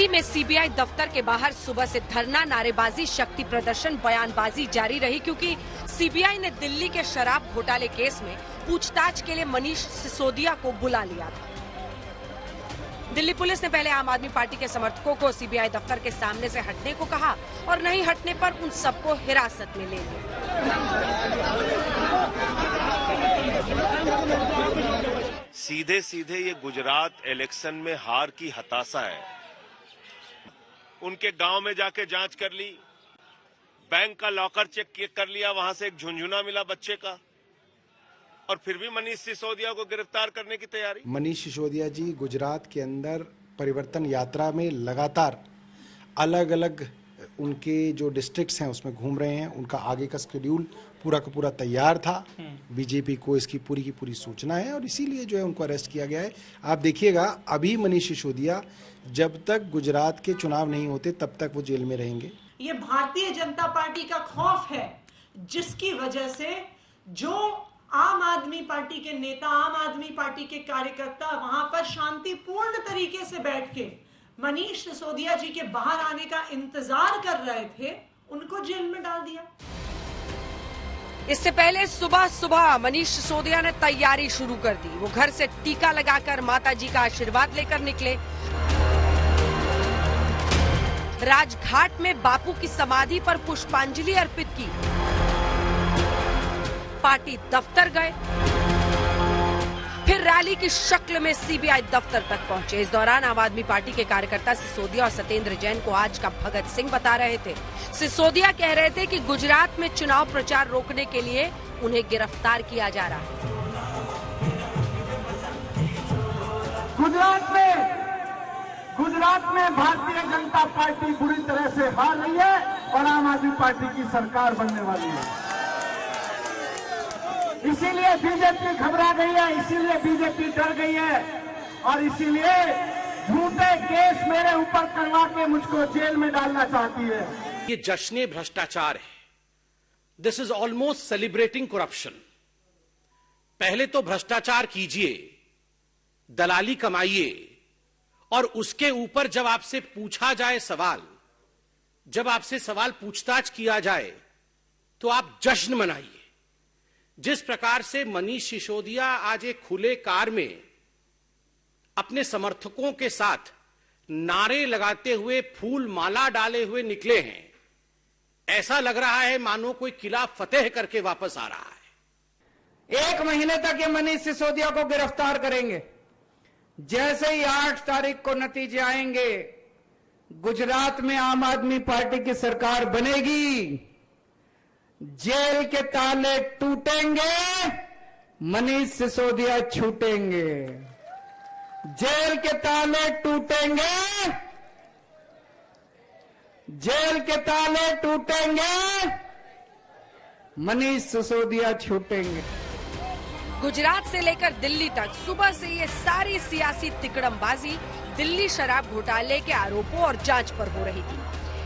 में सीबीआई दफ्तर के बाहर सुबह से धरना, नारेबाजी, शक्ति प्रदर्शन, बयानबाजी जारी रही क्योंकि सीबीआई ने दिल्ली के शराब घोटाले केस में पूछताछ के लिए मनीष सिसोदिया को बुला लिया था। दिल्ली पुलिस ने पहले आम आदमी पार्टी के समर्थकों को सीबीआई दफ्तर के सामने से हटने को कहा और नहीं हटने पर उन सबको हिरासत में ले लिया। सीधे सीधे ये गुजरात इलेक्शन में हार की हताशा है। उनके गांव में जाके जांच कर ली, बैंक का लॉकर चेक कर लिया, वहां से एक झुंझुना मिला बच्चे का, और फिर भी मनीष सिसोदिया को गिरफ्तार करने की तैयारी। मनीष सिसोदिया जी गुजरात के अंदर परिवर्तन यात्रा में लगातार अलग अलग उनके जो डिस्ट्रिक्ट्स हैं उसमें घूम रहे हैं। उनका आगे का शेड्यूल पूरा का पूरा तैयार था। बीजेपी को इसकी पूरी की पूरी सूचना है और इसीलिए जो है उनको अरेस्ट किया गया है। आप देखिएगा अभी मनीष सिसोदिया जब तक गुजरात के चुनाव नहीं होते तब तक वो जेल में रहेंगे। ये भारतीय जनता पार्टी का खौफ है, जिसकी वजह से जो आम आदमी पार्टी के नेता, आम आदमी पार्टी के कार्यकर्ता वहां पर शांतिपूर्ण तरीके से बैठ के मनीष सिसोदिया जी के बाहर आने का इंतजार कर रहे थे, उनको जेल में डाल दिया। इससे पहले सुबह सुबह मनीष सिसोदिया ने तैयारी शुरू कर दी। वो घर से टीका लगाकर माता जी का आशीर्वाद लेकर निकले। राजघाट में बापू की समाधि पर पुष्पांजलि अर्पित की। पार्टी दफ्तर गए, फिर रैली की शक्ल में सीबीआई दफ्तर तक पहुंचे। इस दौरान आम आदमी पार्टी के कार्यकर्ता सिसोदिया और सत्येंद्र जैन को आज का भगत सिंह बता रहे थे। सिसोदिया कह रहे थे कि गुजरात में चुनाव प्रचार रोकने के लिए उन्हें गिरफ्तार किया जा रहा है। गुजरात में भारतीय जनता पार्टी बुरी तरह से हार रही है और आम आदमी पार्टी की सरकार बनने वाली है। इसीलिए बीजेपी घबरा गई है, इसीलिए बीजेपी डर गई है और इसीलिए झूठे केस मेरे ऊपर करवा के मुझको जेल में डालना चाहती है। ये जश्न भ्रष्टाचार है। This is almost celebrating corruption. पहले तो भ्रष्टाचार कीजिए, दलाली कमाइए और उसके ऊपर जब आपसे पूछा जाए सवाल, जब आपसे सवाल पूछताछ किया जाए तो आप जश्न मनाइए। जिस प्रकार से मनीष सिसोदिया आज एक खुले कार में अपने समर्थकों के साथ नारे लगाते हुए, फूल माला डाले हुए निकले हैं, ऐसा लग रहा है मानो कोई किला फतेह करके वापस आ रहा है। 1 महीने तक ये मनीष सिसोदिया को गिरफ्तार करेंगे। जैसे ही 8 तारीख को नतीजे आएंगे, गुजरात में आम आदमी पार्टी की सरकार बनेगी, जेल के ताले टूटेंगे, मनीष सिसोदिया छूटेंगे। जेल के ताले टूटेंगे, जेल के ताले टूटेंगे, मनीष सिसोदिया छूटेंगे। गुजरात से लेकर दिल्ली तक सुबह से ये सारी सियासी तिकड़मबाजी दिल्ली शराब घोटाले के आरोपों और जांच पर हो रही थी।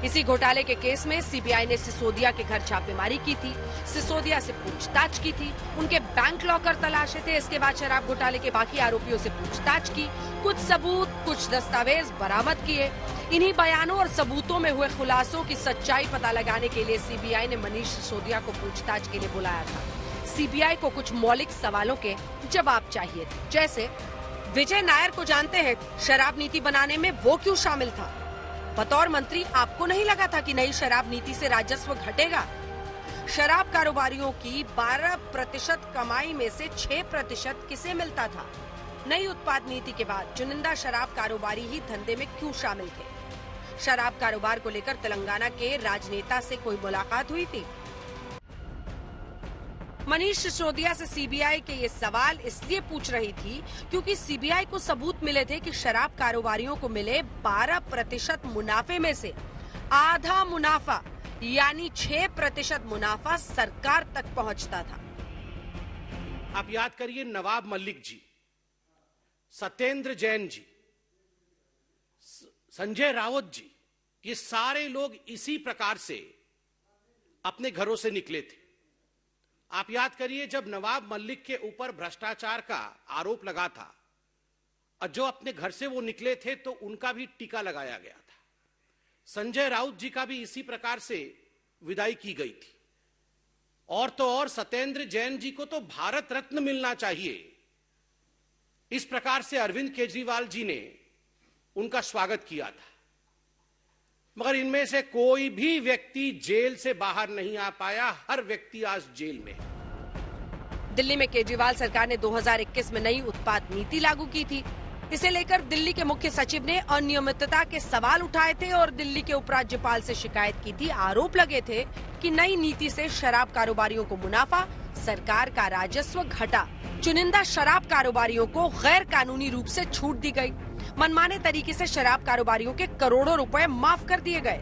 इसी घोटाले के केस में सीबीआई ने सिसोदिया के घर छापेमारी की थी, सिसोदिया से पूछताछ की थी, उनके बैंक लॉकर तलाशे थे। इसके बाद शराब घोटाले के बाकी आरोपियों से पूछताछ की, कुछ सबूत, कुछ दस्तावेज बरामद किए। इन्हीं बयानों और सबूतों में हुए खुलासों की सच्चाई पता लगाने के लिए सीबीआई ने मनीष सिसोदिया को पूछताछ के लिए बुलाया था। सीबीआई को कुछ मौलिक सवालों के जवाब चाहिए थे, जैसे विजय नायर को जानते हैं, शराब नीति बनाने में वो क्यों शामिल था? बतौर मंत्री आपको नहीं लगा था कि नई शराब नीति से राजस्व घटेगा? शराब कारोबारियों की 12% कमाई में से 6% किसे मिलता था? नई उत्पाद नीति के बाद चुनिंदा शराब कारोबारी ही धंधे में क्यों शामिल थे? शराब कारोबार को लेकर तेलंगाना के राजनेता से कोई मुलाकात हुई थी? मनीष सिसोदिया से सीबीआई के ये सवाल इसलिए पूछ रही थी क्योंकि सीबीआई को सबूत मिले थे कि शराब कारोबारियों को मिले 12% मुनाफे में से आधा मुनाफा यानी 6% मुनाफा सरकार तक पहुंचता था। आप याद करिए, नवाब मलिक जी, सत्येंद्र जैन जी, संजय राउत जी, ये सारे लोग इसी प्रकार से अपने घरों से निकले थे। आप याद करिए, जब नवाब मलिक के ऊपर भ्रष्टाचार का आरोप लगा था और जो अपने घर से वो निकले थे तो उनका भी टीका लगाया गया था। संजय राउत जी का भी इसी प्रकार से विदाई की गई थी। और तो और सत्येंद्र जैन जी को तो भारत रत्न मिलना चाहिए। इस प्रकार से अरविंद केजरीवाल जी ने उनका स्वागत किया था। मगर इनमें से कोई भी व्यक्ति जेल से बाहर नहीं आ पाया। हर व्यक्ति आज जेल में है। दिल्ली में केजरीवाल सरकार ने 2021 में नई उत्पाद नीति लागू की थी। इसे लेकर दिल्ली के मुख्य सचिव ने अनियमितता के सवाल उठाए थे और दिल्ली के उपराज्यपाल से शिकायत की थी। आरोप लगे थे कि नई नीति से शराब कारोबारियों को मुनाफा, सरकार का राजस्व घटा। चुनिंदा शराब कारोबारियों को गैर कानूनी रूप से छूट दी गई। मनमाने तरीके से शराब कारोबारियों के करोड़ों रुपए माफ कर दिए गए।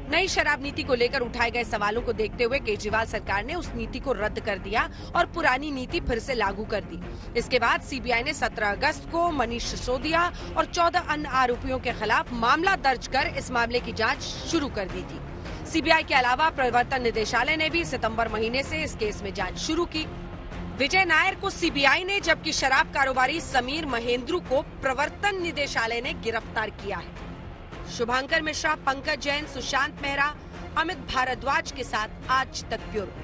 नई शराब नीति को लेकर उठाए गए सवालों को देखते हुए केजरीवाल सरकार ने उस नीति को रद्द कर दिया और पुरानी नीति फिर से लागू कर दी। इसके बाद सीबीआई ने 17 अगस्त को मनीष सिसोदिया और 14 अन्य आरोपियों के खिलाफ मामला दर्ज कर इस मामले की जांच शुरू कर दी थी। सीबीआई के अलावा प्रवर्तन निदेशालय ने भी सितंबर महीने से इस केस में जांच शुरू की। विजय नायर को सीबीआई ने, जबकि शराब कारोबारी समीर महेंद्रू को प्रवर्तन निदेशालय ने गिरफ्तार किया है। शुभांकर मिश्रा, पंकज जैन, सुशांत मेहरा, अमित भारद्वाज के साथ आज तक ब्यूरो।